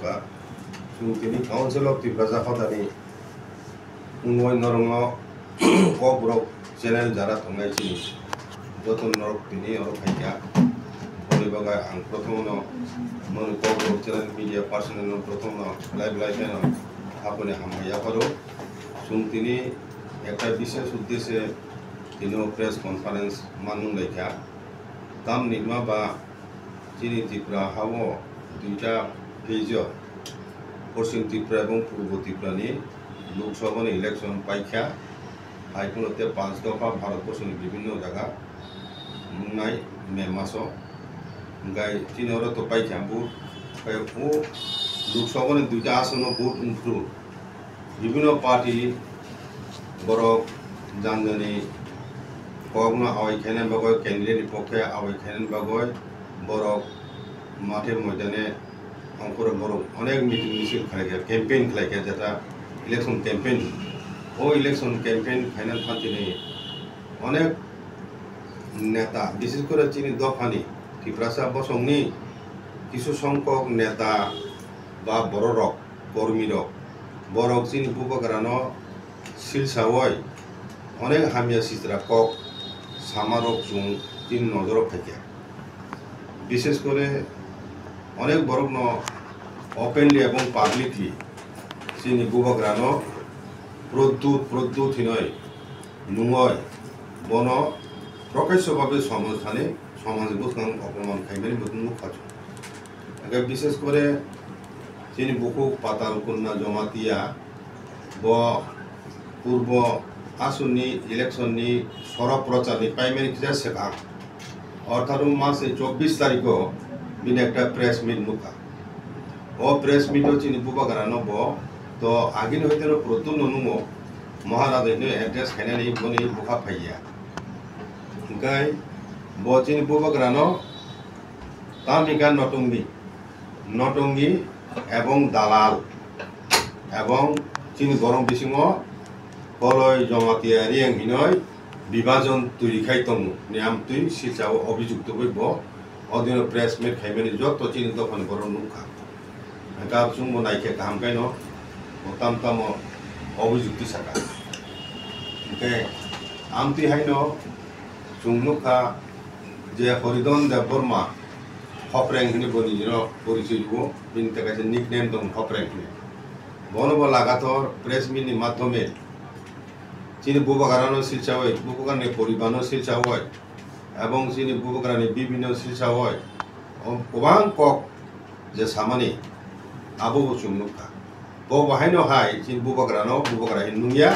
ka sungtini council of the Praja Khodani ungoy norong ko brok channel jara thongai chini joton norok tini oro khaikya boli baga ang prothom no mon ko brok channel media person no prothom no live no apone hamaya karo sungtini একটা বিশেষ উদ্দেশ্যে তিনিও press conference মানুষ লেখা তাম নির্মা বা চিনি ত্রিপুরা হাও দুইটা পেজ পশ্চিম ত্রিপুরা এবং পূর্ব ত্রিপুরানি লোকসভা ইলেকশন পাইখা হাইকোর্টে 5 দফা ভারতবর্ষের বিভিন্ন জায়গা মুনাই মে মাস গাই তিনর তো পাইখা বুট ও লোকসভা দুইটা আসন বুট উন্টু বিভিন্ন party borok janjani kogna awai khenen bagoy candidate pokhe awai khenen bagoy borok mathe moidane angkor borok onek meeting misil khalaiga campaign khalaiga jeta election campaign o election campaign final phantini onek neta বিশেষ করে চিনি দফানি ত্রিপুরা বসংনি কিছু সংখ্যক নেতা বা বড় rock কর্মী rock বড়ক চিনি বুবগ্রানো শিলসাওয়াই অনেক হামিয়া সিজরা কক সামারক জুং তিন নজর ফাইকা বিশেষ করে অনেক বড় ন ওপেনলি এবং পাবলিকলি চিনি বুবগ্রানো প্রদ্যুৎ হিনয় নুঙয় বন প্রকাশ্যভাবে সমাজখানে সমাজ বুঝাং অপমান খাইবেন বুঝুন খাচু আগে বিশেষ করে চিনি বুকু পাতাল কন্যা জমাতিয়া ব পূর্ব আসননি ইলেকশননি সরব প্রচারনি প্রাইমারি কিনা শেখা অর্থাৎ মাসে 24 তারিখ বিনে একটা প্রেস মিট মুখা ও প্রেস মিটও চিনি বুবাগারানো ব তো আগিন হইতে প্রতুল ননুমো মহারাজ এড্রেস খাইনানি বনি বুখা ফাইয়া গাই ব চিনি বুবাগারানো তামিকা নটঙ্গি এবং দালাল এবং চিনি গরম বিসিং কলয় জমাতিয়ারি হিনয় বিভাজন তৈরি খাইতম নিয়াম তুই সিচাও অভিযুক্ত হইব অধীন প্রেস মিট খাইবেনি যত চিনি দফান বড় নুখা গাব চুম্ব নাইকে গাহাম কাইন তাম তাম অভিযুক্তি সাকা আমতি হাইন চুং নুখা যে হরিদন দেব বর্মা হপ্রেং হিনি বনি পরিচয় দিব বিনি তাকে নিক নেম দম হপ্রেং হিনি বনব লাগাতর প্রেস মিটনি মাধ্যমে চিনি বুবগারানো শিলসা হয় বুবগারনি পরিবারও শিলসা হয় এবং চিনি বুবগারানি বিভিন্ন শিলসা হয় গোबां কক যে সামানি আবু বসুং নুখা ব বাহাইনো হাই চিনি বুবগারানো বুবগারা নুইয়া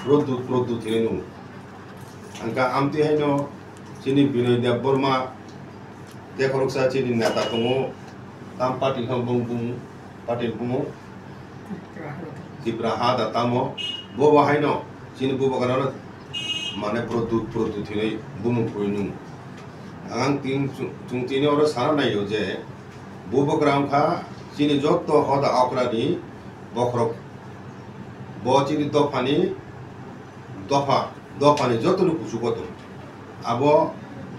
প্রদ্যুৎ হিনে নু আঙ্কা আমতি হাইনো চিনি বিনয় দেব বর্মা দেখরকসা চিনি নেতা দङ তাম পার্টি খাম বুং পার্টি বুङो ত্রিপুরা হা দাতামো ব বাহাইনো চিনি বুবগারানো মানে প্রদ্যুৎ হিনে বুমু কইনু আং তিন চিনি ওর সারা নাইও যে বুবগ্রাম খা চিনি যত হদা অকরানি বখরক ব চিনি দফানি যতটুকু কুসুগত আব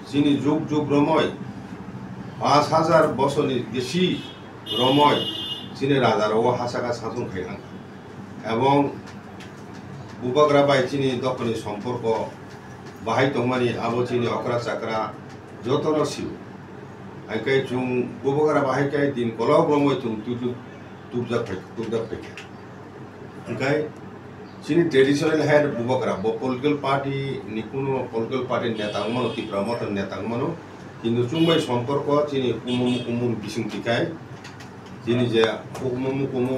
চিনি যুগ রময় 5000 বছরনি বেশি রময় চিনি রাজার ও হাসাকা শাসন খাইলাম এবং বুবগ্রা বাই চিনি দফানি সম্পর্ক বাহাই তংমানি আবো চিনি অকরা চাকরা যতন সিউ আইকাই চুং বুবগ্রা বাহাইকাই দিন কলাও ব্রহ্মই তুম তুবজাক ফেকে আইকাই চিনি ট্রেডিশনাল হেড বুবগ্রা ব পলিটিক্যাল পার্টি নিকুনো পলিটিক্যাল পার্টি নেতা মানো ত্রিপুরা মতন নেতা মানো কিন্তু চুংবাই সম্পর্ক চিনি কুমুম বিসিং টিকাই চিনি যে কুমু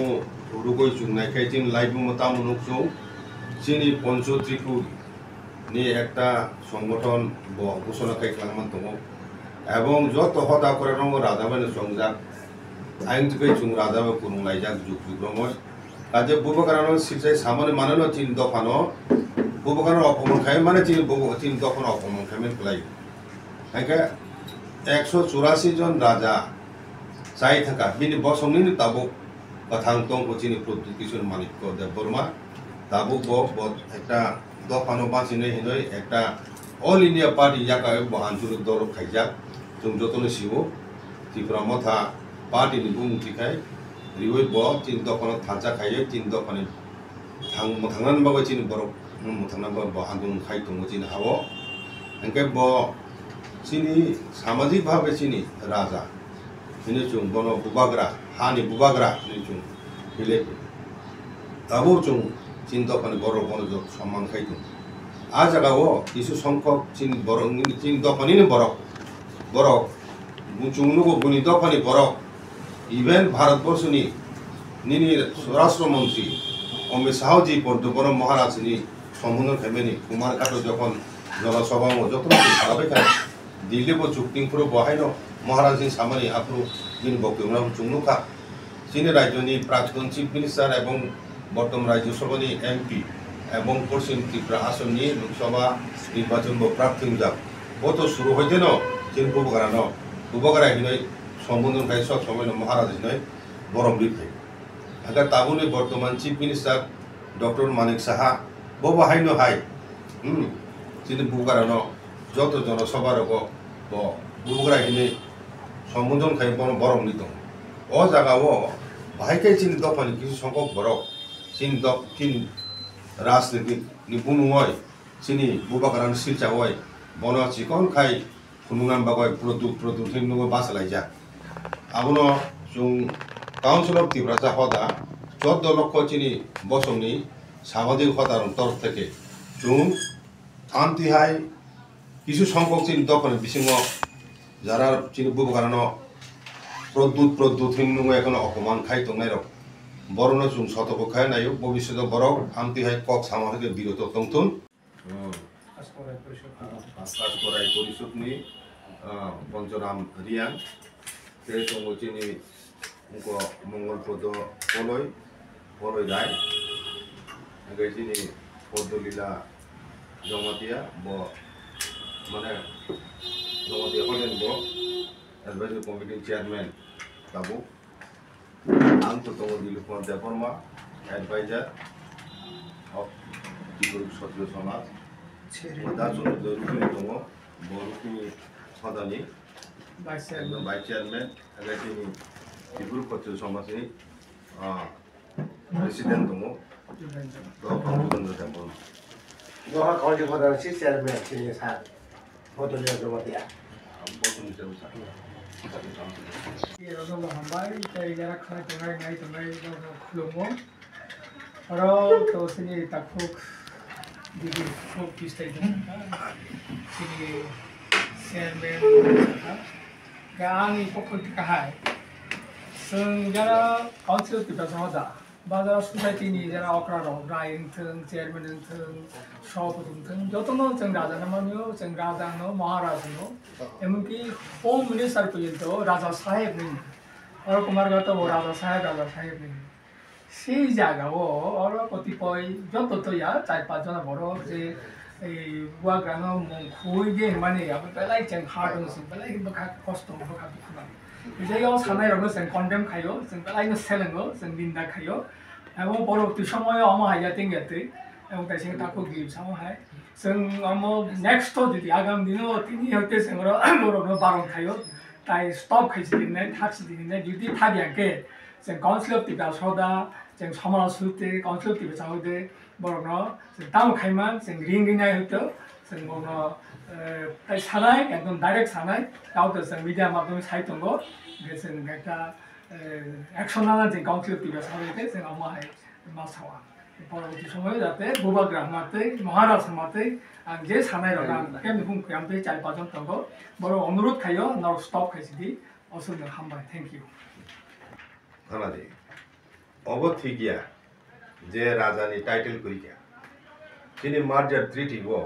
রুগই চুংনাইকাই চিনি লাইভ মতা মনুক চুং চিনি পঞ্চ ত্রিপুর নি একটা সংগঠন ঘোষণা খাইখালামান দङ এবং যত হদা করে রঙ রাজাবাইনো সংজাক আইন থেকে চুং রাজাবাই কুরুং লাইজাক যুগ রঙয় কাজে বুবগারানো সিলসাই সামানে মানেনো চিন দফানো বুবগারানো অপমান খাই মানে চিন দফানো অপমান খাইমেন প্লাই হাইকা 184 জন রাজা চাই থাকা বিনি বসংনি তাবো কথাং দং চিনি প্রদ্যুৎ কিশোর মানিক্য দেব বর্মা তাবো একটা দফানো বাঁচিনে হিনয় একটা অল ইন্ডিয়া পার্টি জায়গা আঞ্চলিক দরব খাইজাক जों जतन सिबो ত্রিপুরা মথা পার্টি नि बुंथिखाय riwai bo chin dokon thancha khaiye chin dokon thangnan ba chin borok thangnan ba andung khai tongo chin hawo angke bo chini samajik bhabe chini raja ini chung bono bubagra hani bubagra ini chung bile abo chung chin dokon borok bono jok samman khai tung a jagao isu songkok chin borok chin dokon ini borok chung nugo buni dokoni borok even ভারতবর্ষনি নিনি স্বরাষ্ট্রমন্ত্রী অমিত শাহজি পদ্মপুরম মহারাজনি সম্বোধন খাইবেনি কুমারঘাট যখন জনসভা যত্ন খারাপই খায় দিল্লি চুক্তিংপুর বহাইন মহারাজনি সামানি আপনি যিনি বক্তব্য চুংনুখা যিনি রাজ্যনি প্রাক্তন চিফ মিনিস্টার এবং বর্তমান রাজ্যসভানি এমপি এবং পশ্চিম ত্রিপুরা আসননি লোকসভা নির্বাচন প্রার্থী যাব বত শুরু হইতে ন যিনি বুবগারা হিনই সম্বোধন খাই সব সময় মহারাজ নয় বরম লিখাই আগার তাবুনি বর্তমান chief minister doctor Manik Saha ববা হাইনো high যিনি বুগারান যত জনসভার বুবগরা হিনে সম্বোধন খাই বরম লিত ও জায়গাও ভাইকাই চিনি দফানি কিছু সংখ্যক বরক চিনি দক্ষিণ রাজনীতিক নিপুণ হয় চিনি বুবাগারান শিলচা হয় বন চিকন খাই খুনুনাম বাগয় প্রদূত হিন্দু বাসালাই যা আবনো जों কাউন্সিল অফ ত্রিপুরা হদা 14 লক্ষ চিনি বসংনি সামাজিক হদার তরফ থেকে जों আন্তিহাই কিছু সংখ্যক চিনি দফান বিসিং যারা চিনি বুবগারানো প্রদূত হিন্দু এখন অপমান খাই তংনাই রক বরণ जों শতপক্ষায় নাইও ভবিষ্যৎ বরক আন্তিহাই কক সামাজিক বিরত তংতুন কাজকরাই পরিষদনি পঞ্চরাম রিয়াং সেই সঙ্গে চিনি মঙ্গলপদ পলয় রায় আগে চিনি পদ্মলীলা জমাতিয়া মানে জমাতিয়া হলেন এডভাইজারি কমিটির চেয়ারম্যান তাবু আং তো দङ দিলীপ কুমার দেববর্মা এডভাইজার অফ ত্রিপুরা ক্ষত্রিয় সমাজ दा रुकुनि दङ रुकुनि सदानि भाइस चेयारमेन जोंनि त्रिपुरा क्षत्रिय समाजनि प्रेसिडेन्ट दङ जुगेन्द्र Debbarma Doha County Father si Chairman sini sa foto niya dumatia. Iya, kalau hambai dari jarak kena tungai khulumum. Orang tu sini takuk di folk pistai tu. Sini Chairman gang pokok kahai. Senjara council tu dah sama dah. Bazar society ni jara okra roh, Ryan theng, chairman theng, shop theng, joto no ceng raja nama nyo, ceng raja no, महाराज no, एमकी home minister पर्यंतो राजा साहेब नहीं, और कुमार का तो वो राजा साहेब नहीं, सी जगह वो और कतिपय joto तो यार चार पाँच जना बड़ो जे बुआ ग्रानो खुई गे माने अब पहला ही ceng hard no sih, पहला ही बखा cost no बखा बिखुना jadi kalau sana orang sen condemn kayo, sen lain selen go, sen dinda kayo. Emo baru tu semua yang amo haya tinggal tu, emo kasi takut give sama hai. Sen amo next to jadi agam dino tini hote sen baru baru kayo. Tai stop kayo sini nih, tak sini nih. Jadi tak yang ke, sen council of tiga soda, sen sama sulte council of tiga soda baru no, sen tamu kayo man, sen ring nih hote, sen baru তাই সানাই একদম direct সানাই কাউকে media মাধ্যমে সাহিত্য গেছেন একটা action নানা যে council TV সারাইতে जों আমায় মাছাওয়া পরবর্তী সময়ে যাতে বুবাগ্রাম মাতে মহারাজ মাতে আর যে সানাই রঙা কেমন হুম কেমতে চার পাঁচজন তঙ্গ বড় অনুরোধ খাইও নাও স্টপ খাইছি অসুবিধা হামবাই থ্যাংক ইউ হানাদি অবধি গিয়া যে রাজানি টাইটেল করি গিয়া তিনি মার্জার ট্রিটি ও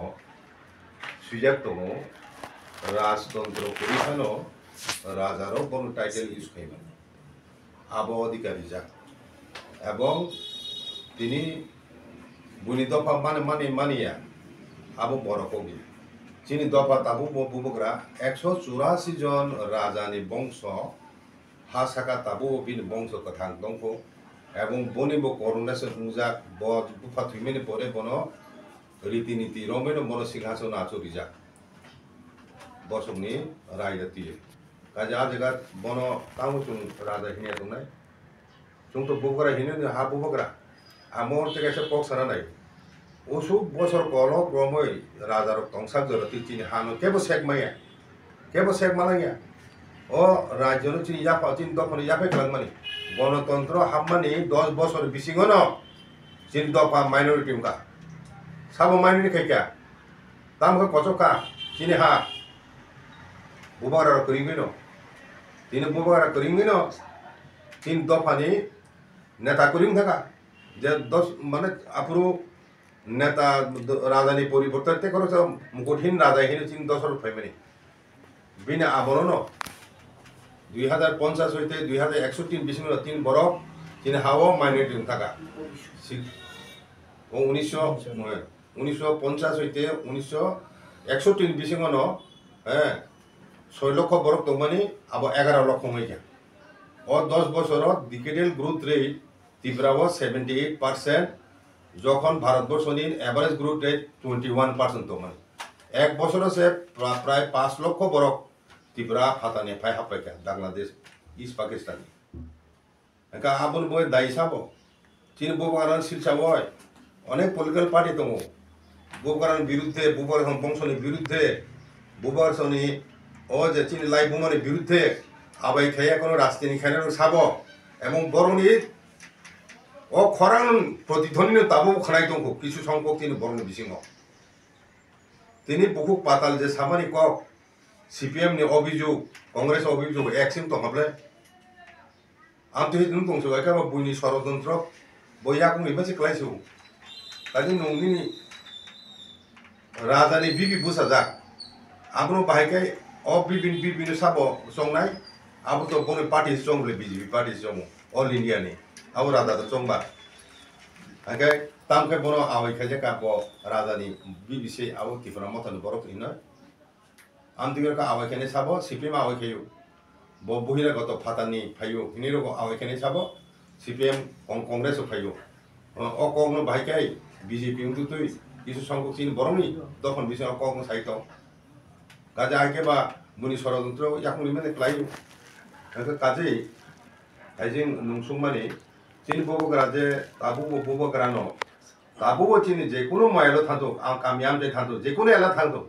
সুযোগ দङ রাজতন্ত্র পরিচালন রাজারও কোন টাইটেল ইউজ খাইবেন আবো অধিকারী যা এবং তিনি বুনি দফা মানিয়া আবো বড় কবি চিনি দফা তাবু বুবগ্রা 184 জন রাজানি বংশ হা সাকা তাবু বিন বংশ কথা দংখ এবং বনিব করুণাসর মুজাক বুফা থুইমেনি পরে বন রীতিনীতি রমেন বন সিংহাসন আচরিজা বসংনি রায়জাতি কাজে আ জায়গা বন তামুচুং রাজা হিনিয়া দंनाय जोंथ' बुबगरा हिनो हा बुबगरा आमर तेगासे पक साना नाय उसुक बसर कलक रमै राजार तंसाक जरति चिनि हानो केबो सेक मालाया ओ राज्यनो चिनि याफा चिनि दफानि याफे खालाममानि गणतंत्र हाबमानि 10 बছর बिसिङनो चिनि दफा माइनरिटी उनका साबो माइनरिटी खायका तामखौ कचका चिनि हा बुबगरा करिंगिनो तिनि बुबगरा करिंगिनो तीन दफानि नेता करिं थाका जे 10 माने आपुरु नेता राजानि परिवर्तन ते करो मुकुटहीन राजा हिनो चिनि 10 फाइमानि बिना आबरनो 2050 হইতে 2161 বিসিङनो 3 বরফ চিনি হাও মাইনরিটি থাকা ও 1950 হইতে 1961 বিসিङनो 6 লক্ষ বরফ তমানি আবো 11 লক্ষ হইয়া ও 10 বছরত ডিকেডাল গ্রোথ রেট ত্রিপুরাও 78% যখন ভারতবর্ষনি এভারেজ গ্রোথ রেট 21% তমানি এক বছর সে প্রায় 5 লক্ষ বরফ त्रिपुरा फातानि फाइ हापायका बांग्लादेश इस्ट पाकिस्तान एका आबन बय दाइसाबो चिन बुबगारान सिलसाबय अनेक पलिटिकल पार्टी दङ बुबगारान बिरुद्धे बुबगारान बंशनि बिरुद्धे बुबगारसनि ओ जे चिन लाइबुमानि बिरुद्धे आबाय खाया कोनो राजनीति खायनो साबो एवं बरनि ओ खरां प्रतिध्वनि ताबो खनाय दङ किछु संख्यक तिनि बरनि बिसिङाव तिनि बुकु पाताल जे सामानि क CPM ni অভিযোগ কংগ্রেস অভিযোগ একসিম তো হাবলে আমতে নুন দংসো একাবা বুনি ষড়যন্ত্র বইয়া কোন ইবাসি ক্লাইসো কাজে নংনি রাজানি বিবি বুসাজা আমনো বাহাইকাই অ বিবিন সাবো সংনাই আবো তো বনে পার্টি সংলে বিজেপি পার্টি সং অল ইন্ডিয়া ni আবো রাজা তো সংবা আগে তামকে বনো আওয়াই খাজে কাবো রাজানি বিবিসি আবো কিফরা মতন বরক ইনা आमदिगरका आवाइखाने साबो सीपीएम आवाइखायो बहिरागत फातानि फायो हिनिरको आवाइखाने साबो सीपीएम कांग्रेस फायो अ कगनो बाहायकाय बीजेपी उंदुतुइ किछु संख्यक चिन बरमनि दफन बिसे कगनो साइतो काजे आइकेबा मुनि षড়যন্ত্র याकुनि माने क्लाइयो काजे आइजिं नुंसुंमानि चिन बुबगरा जे ताबु बुबगरानो ताबु चिनि जेकुनो मायलो थांतो कामियाम जे थांतो जेकुनो एला थांतो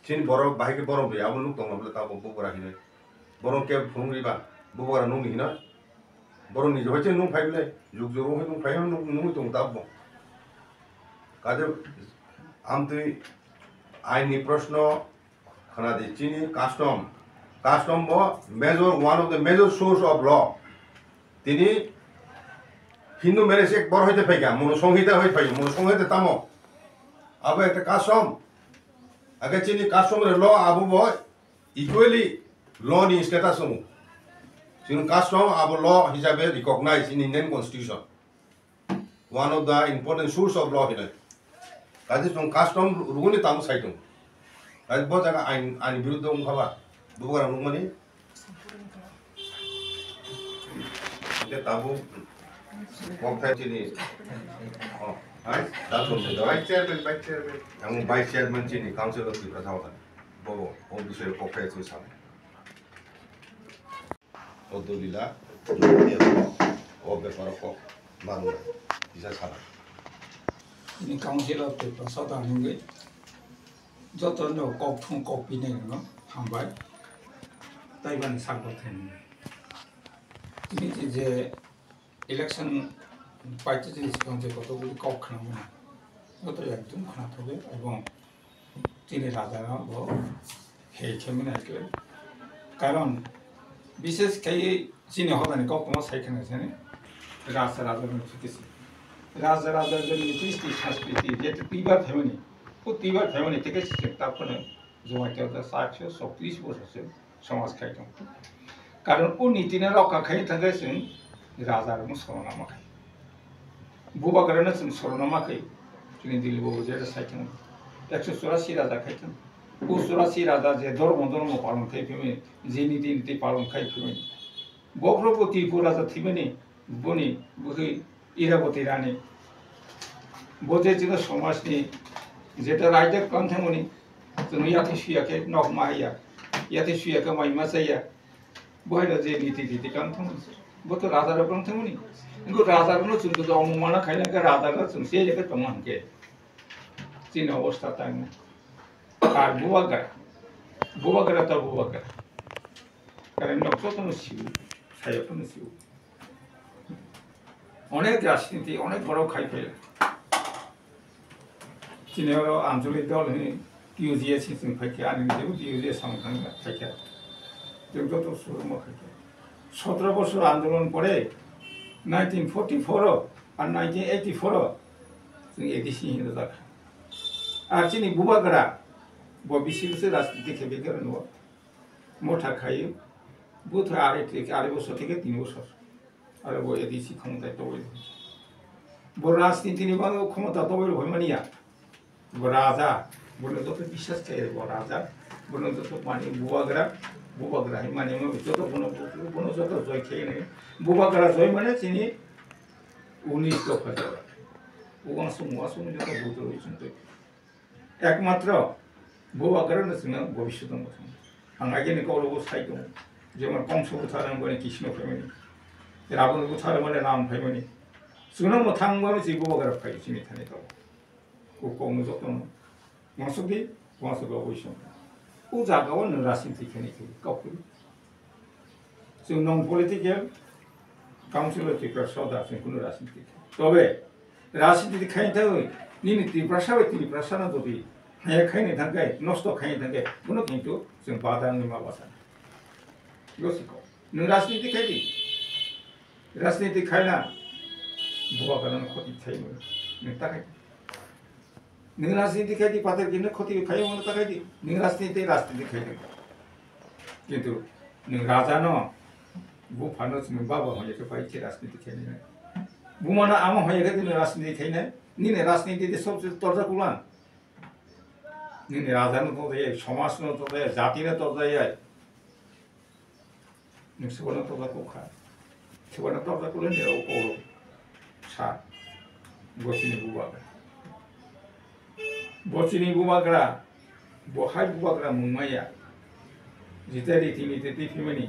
चिन बरफ बाहायके बरफ बे आबो नुक दंब्ला ताबो बुबगरा हिनो बरफ के फुंरिबा बुबगरा नुंनि हिनो बरफ नि जहैते नुं फाइबले जुग जुग नुं फाइयो नुं दं ताबो काजे आमतै आइननि प्रश्न खनादि चिनि कास्टम बो major one of the major source of law तिनि हिंदू मैरिज एक बर हইতে फाइका मनो संहिता हই फाइ मनो संहिता तामो आबो एक कास्टम आगे चिनी कास्टम रे लॉ आबो बय इक्वली लॉ नि स्टेटस हूं चिन कास्टम आबो लॉ हिसाबे recognise in Indian constitution one of the important source of law हिने काजे जों कास्टम रुगुनि तामु साइदों काजे ब जागा आइन विरुद्ध उंखाबा बुबगरा नुमानि जे ताबु कमथाय चिनि हाय दासो वाइस चेयरमैन आं वाइस चेयरमैन चिनि काउंसिल ऑफ त्रिपुरा थावता बबो ओ बिषय कफाय सु सान ओ दलिला ओ बेपार को मानु बिसा साना ini council of the Southern Hungary joto no kokthung kokpine no hambai taiban sakothen ini je election পাইতে যে যে কতগুলি কক্ষণ যত একদম খানা থাকবে এবং তিনি রাজারা হে খেমে আসলে কারণ বিশেষ খাই চিনি হবে না কখনো সাইখানে আছে রাজা রাজার শিখেছি রাজা রাজার জন্য কৃষ্টি সংস্কৃতি যেটা তিবার ফ্যামিলি ও তিবার ফ্যামিলি থেকে শিখে তারপরে জমাইতে হতে 130 বছর সমাজ খাইতাম কারণ ও নীতিনে রক্ষা খাই থাকেছেন রাজার মুসলমান খাই बुबागरानो जों सरनामा खायो जोंनि दिल्ली बाबू जे साइथों 184 राजा खायथों 184 राजा जे धर्म पालन खायफैमे जे नीति पालन खायफैमे बफ्रोबो त्रिपुरा राजा थिमेनि बनि बुहि इरावती रानी बोजे जों समाजनि जेटा रायजो कान्थामनि जों याथे सुयाके नगमाया याथे सुयाके माइमा जाया बहायनो जे नीति कान्थामनि buat rasa ada orang temu ni, engkau rasa kan cuma tu orang mana kaya kan rasa kan cuma saya jaga teman ke, Cina awasथा tanya, buah gara atau buah gara, karena nafsu tu nusiu, saya pun nusiu, অনেক রাজনীতি অনেক বড় খাই ফেলে চীনের আঞ্চলিক দল টিউজিএসি जों फायखाया आरो जेबो টিউজিএস সামখাঙ্গা फायखाया जों যত সুরম फायखाया 17 বছর আন্দোলন পরে 1944 আর 1984 जों एडिसि हिंदो जाखा আর চিনি বুবাগরা বিশিষ্ট রাজনীতি খেবে করে নো মোটা খাই বুথ আড়াই বছর থেকে 3 বছর আর ও এডিসি ক্ষমতায় তৈরি বড় রাজনীতি নিবান ক্ষমতা তৈরি হয় মানিয়া রাজা বলে যত বিশ্বাস থাকে রাজা বলে যত মানে বুবাগরা মানে যত কোনো যত জয় খেয়ে নেই বুবাগরা জয় মানে চিনি 19 দফা জয় ওয়াসুম যত ভূত রয়েছেন একমাত্র বুবাগরানো जोङो ভবিষ্যৎ দङ आं आगेनि कौरव साइ दङ जेमन कंस बुथारन गने कृष्ण फैमानि रावण बुथारन गने राम फैमानि जोंना मोथांबाबो जे बुबागरा फै सिनि थाने दङ को कौनो जतन मासुदि मासुगा बैसं ও জায়গাও রাজনীতি খেনে খেয়ে কাউকে जों नन पलिटिकेल काउन्सिलर सदा जों কোনো রাজনীতি তবে রাজনীতি খাইতে থাকবে নিনি ত্রিপ্রাসানা যদি হায়া খাইনে থাকে নষ্ট খাইনে থাকে কোনো কিন্তু जों বাদাनि माबा साना गोसोखौ नों राजनीति खायना बुबागारानो खति थायोमोन नों थाखाय नों राजनीति खायदि पाथर किनो खति खायोमोन थाखाय नों राजनीति खायदों किन्तु नों राजानो बुफानो जों बाबा हयैखौ बायखे राजनीति खायनो बुमाना आमा हयैखौ दिनै राजनीति खायनो निने राजनीति सबसे तर्जाखौलां निने राजानो तर्जायै समाजनो तर्जायै जातिनो तर्जायै नोंसोरनो तर्जाखौ खा सोरबानो तर्जाखौलाय नेराव कौरव सा बचिनि बुबागरा बहाय बुबागरा मुंमाया जिता रीति फिमेनि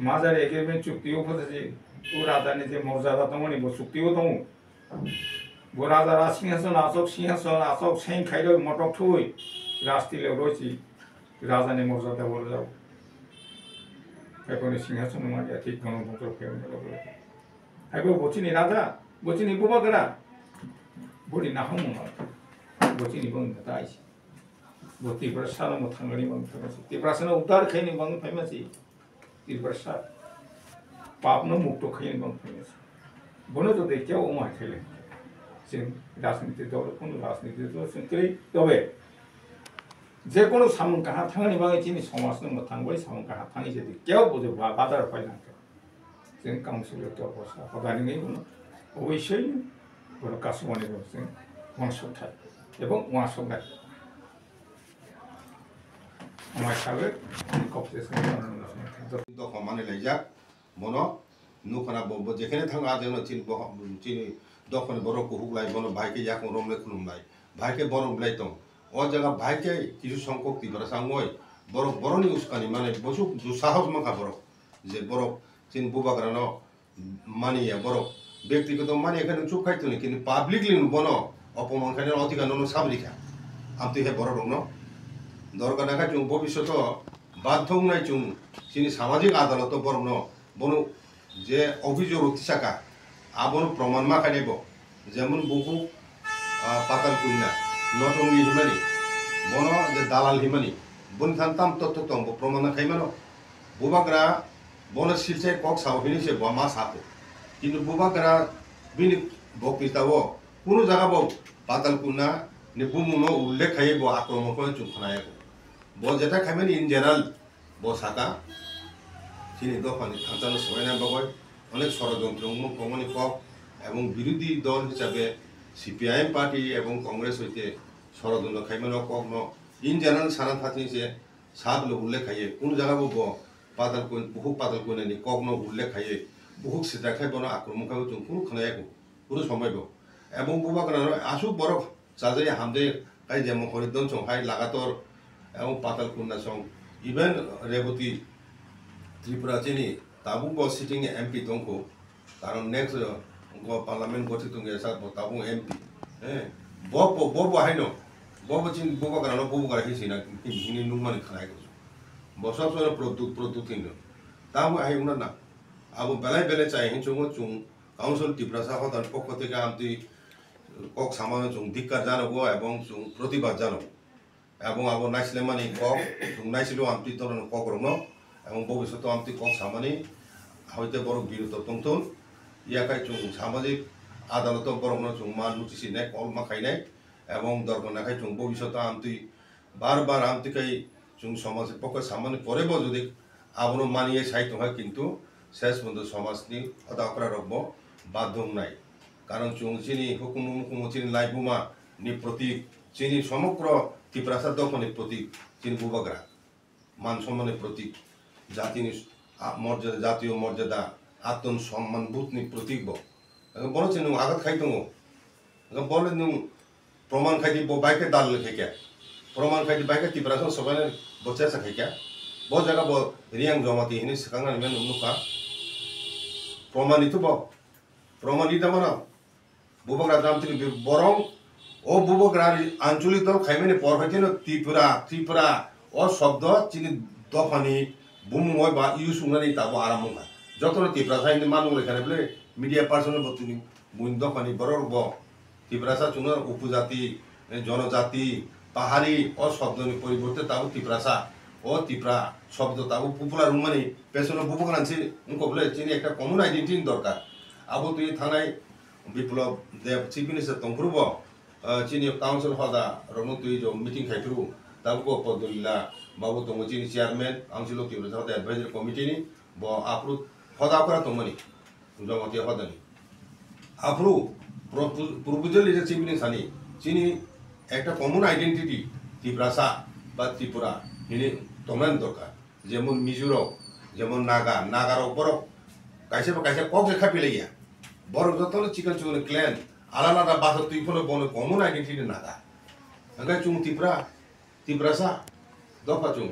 माजार एग्रीमेंट चुक्तियाव फसि वो राजानि जे मर्यादा दंमोन बे चुक्तियाव दं वो राजा सिंहासन आसक सें खाइद मटक थुई राजतिलायाव रयसि राजानि मर्यादा बरजाव खायफानि सिंहासन मारिया ठीक गणतंत्र फैयोमोन खायफा बचिनि राजा बचिनि बुबागरा बरि नाहामोन बचिनि बंग दाइस बति प्रसाद म थांगनि बंग फेमस तिब्रासना उद्धार खैनि बंग फेमस तिब्रासा पापनो मुक्त खैनि बंग फेमस बनो तो देखिया ओ मा खैले जों राजनीति दल कोनो राजनीति दल संकरै तबे जे कोनो सामन काहा थांगनि बंग चिनि समाजनो म थांगबै सामन काहा थांगि जे केव बुझो बाजार फाइलांख जों काउन्सिल दरबसा हदानि बनो अबयस्यै बरो कासमानि जों मानसुथाय এবং ওয়াসগাই আমার সাবে কপসেশন দফা মানে লাইজাক বনো নুখানা বব যেখানে থাঙ্গা যেন চিনি দফানে বড়কো হুগলাই বনো ভাইকে ইয়াকো রমলে খুলুমলাই ভাইকে বরমলাই দं ও জায়গা ভাইকে কিছু সংখ্যক তিবরা সাঙ্গই বড়নি উস্কানি মানে বসু সাহস মাখা বড় যে বড় চিন বুবাগরানো মানিয়া বড় ব্যক্তিগত মানে এখানে চুপ খাইতো না কিন্তু পাবলিকলি বনো অপমান খানে অধিকার নন সাবরিখা আমতে হে বড় রং দরকার দেখা চুং ভবিষ্যৎ বাধ্য নাই চুং চিনি সামাজিক আদালত বরং বনু যে অভিযোগ অতিশাকা আবন প্রমাণ মা খাইব যেমন বহু পাতাল কুন্না নটঙ্গি হিমানি বন যে দালাল হিমানি বন থানতাম তথ্য তম প্রমাণ খাইমানো বুবাগরা বন শিলচাই কক সাবহিনি সে মা সাপো কিন্তু বুবাগরা বিনি বক্তৃতাও কোনো জায়গা বউ পাতাল কুন্না নিপুমুনো উল্লেখ খাইয়ে বো আক্রমণ করে চুপখানায় বো যেটা খাইবেন ইন জেনারেল বো সাকা চিনি দফানি থানচানো সবাই বগয় অনেক ষড়যন্ত্র কমনি কক এবং বিরোধী দল হিসাবে সিপিআইএম পার্টি এবং কংগ্রেস হইতে ষড়যন্ত্র খাইবেন কক ইন জেনারেল সানা থাকি যে সাবলো উল্লেখ খাইয়ে কোনো জায়গা বো পাতাল কুন বহু পাতাল কুনানি কক উল্লেখ খাইয়ে বহু সেটা খাইবন আক্রমণ খাইব চুন কোনো খানায় কোনো সময় এবং বুবাগরা আসু বড় চাজাই হামদে কাই যেমন হরিদন সং হাই লাগাতর এবং পাতাল কুন্না সং ইভেন রেবতী ত্রিপুরা চিনি tabu bo sitting MP tongko karon next go parliament go titung esa bo tabu MP bo haino bo chin bo karano bo kara hisina hini nungmani khanai ko bo sob so product tin tabu ai una na abo belai chai hin chung council tiprasa ko dan pokko থেকে amti cock সামান্য chung dikkar janobo ebong chung protibad janobo এবং আবো নাইসলে মানে cock নাইছিল Amati তরন cock Rono এবং ভবিষ্যতে Amati cock সামানি হইতে বড় বিরত তংতন ইয়াকাই চুং সামাজিক আদালত বরং চুং মান নুটিসি নে কল মাখাই নাই এবং দরকার নাখাই চুং ভবিষ্যতে আমতি বারবার আমতি কাই চুং সমাজের পক্ষে সামান্য পরে যদি আবনো মানিয়ে সাইতো হয় কিন্তু শেষ পর্যন্ত সমাজনি হতা করা রকম বাধ্য নাই কারণ চুং চিনি হুকুম চিনি লাইবুমা নি প্রতীক চিনি সমগ্র ত্রিপ্রাসা দখনের প্রতীক চিনি বুবাগ্রা মান সম্মানের প্রতীক জাতিনি মর্যাদা জাতীয় মর্যাদা আত্ম সম্মান বুথনি প্রতীক বড় চিনি আঘাত খাইতো বলে প্রমাণ খাইতি বাইকে দাল খেকে প্রমাণ খাইতি বাইকে ত্রিপ্রাসা সবাই বচেসা খেকে ব জায়গা রিয়াং জমাতি হিনি সেখানে মেন উন্নুকা প্রমাণিত প্রমাণিত মানা বুবাগ্রা দাম তিনি বরং ও বুবগ্রার আঞ্চলিক দল খাইমেনে পর হইতেন ত্রিপুরা ও শব্দ চিনি দফানি বুমুয় বা ইউজ উনানি তাবো আরাম না যতন ত্রিপুরা সাইনি মানুষ এখানে বলে মিডিয়া পার্সন বতুনি বুন দফানি বড় ব ত্রিপুরাসা চুন উপজাতি জনজাতি পাহাড়ি ও শব্দনি পরিবর্তে তাবো ত্রিপুরাসা ও ত্রিপুরা শব্দ তাবো পপুলার মানে পেছনে বুবগ্রানছি উনকো বলে চিনি একটা কমন আইডেন্টিটি দরকার আবো তুই থানায় বিপ্লব দেব চিফ মিনিস্টার তংপুরব চিনি কাউন্সিল হদা রনো তুই যে মিটিং খাইফিরু তাবো পদলিলা বাবু তঙ্গ চিনি চেয়ারম্যান কাউন্সিল অফ ত্রিপুরা হদা অ্যাডভাইজারি কমিটি নি ব আপ্রু হদা করা তঙ্গনি জমতি হদানি approve proposal is chief minister সানি চিনি একটা কমন আইডেন্টিটি ত্রিপুরাসা বা ত্রিপুরা হিনি তঙ্গান দরকার যেমন মিজোরাম যেমন নাগার উপর কাইসে কক লেখা পেলে গিয়া বড় যত চিকেন ক্ল্যান আলাদা বাসা তুই ফলে বনে কমন আইডেন্টিটি নাগা হঙ্গাই চুং ত্রিপুরাসা দফা চুং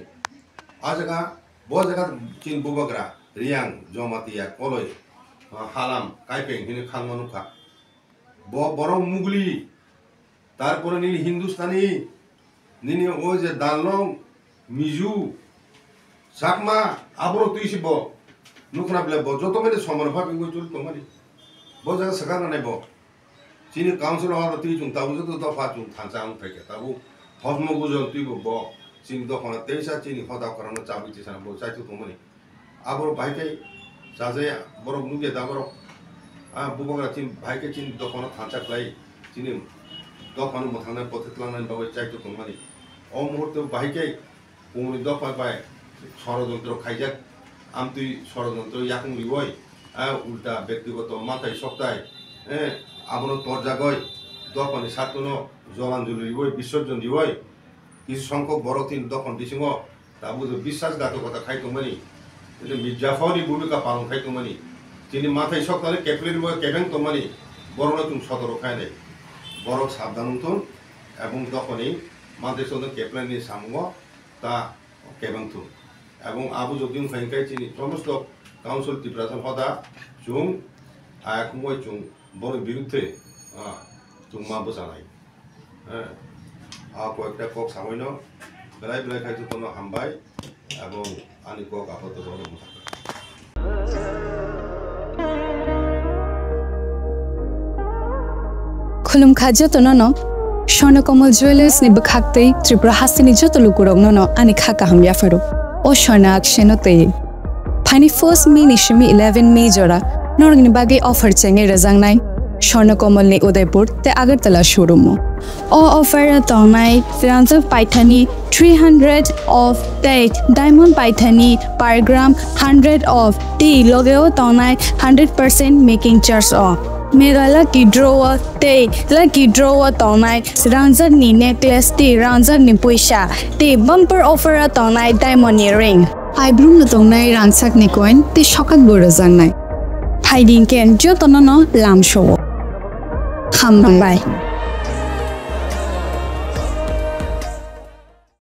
আজগা ব জায়গা চিন বুবগ্রা রিয়াং জমাতিয়া কলই হালাম কাইপেং হিনি খাংমানুখা বড় মুগলি তারপরে নিনি হিন্দুস্তানি নিনি ওই যে দালং মিজু চাকমা আবর তুই শিব নুখনা বলে যত মেনে সমান ভাবে চল তোমারি ব জায়গা সেখানে নাই চিনি কাউন্সিল হওয়ার তুই চুং তাবো যত দফা চুং থানসা আং ফেকে তাবো হজম বুঝল তুই ব চিনি দফানা তেইসা চিনি হদা করানো চাবি চিসানা ব চাইতো তোমারি আবর ভাইকে সাজে বড় নুগে দা বড় বুবগ্রা চিন ভাইকে চিনি দফানা থানসা ক্লাই চিনি দফানো মথানা পথে ক্লানান বাবু চাইতো তোমারি অ মুহূর্তে ভাইকে কুমনি দফা পায় ষড়যন্ত্র খাইজাক আম তুই ষড়যন্ত্র ইয়াকুং লিবই উল্টা ব্যক্তিগত মাথায় সপ্তাহে আবনো তরজা গয় দফানি সাতন জলাঞ্জলি দিবই বিসর্জন দিবই কিছু সংখ্যক বড় তিন দফান দিসিং তাবো বিশ্বাসঘাতকতা খাইতমানি মির্জাফাওয়ারি ভূমিকা পালন খাইতমানি তিনি মাথায় সপ্তাহে ক্যাপ্টেন বয় কেবেং তোমানি বড় নতুন সতর্ক খাই নাই বড় সাবধান উঠুন এবং তখনই মাথায় সদ ক্যাপ্টেন সামুঙ্গ তা কেবেং থুন এবং আবু জগদিন খাইকাই চিনি সমস্ত কাউন্সিল ত্রিপুরাসন হদা চুং আয়াকুময় চুং বড় বিরুদ্ধে চুং মা বোঝানাই কয়েকটা কক সামান্য বেলাই খাইতো কোনো হামবাই এবং আনি কক আপত্ত বড় মোটা খুলুম খাদ্য তো নন স্বর্ণকমল জুয়েলার্স নি বখাকতে ত্রিপুরা হাসিনি যত লুকুরক নন আনি খাকা হাময়া ফারো ও স্বর্ণ আকশেনতে ফাইনি ফার্স্ট মে নিশমি 11 মে জোড়া নরগনি বাগে অফার চেঙ্গে রেজাংনাই স্বর্ণকমল নি উদয়পুর তে আগরতলা শোরুম ও অফার তংনাই ফ্রান্স পাইথানি 300 of date diamond paithani per gram 100 of tea logeo tonai 100% making charge off mega lucky drawer te lucky drawer tonai ranjan ni necklace te ranjan ni poisa te bumper offer tonai diamond earring I bloom no tonai ransak ni coin te shokat boro jangnai hiding ken jotono lam show ham bye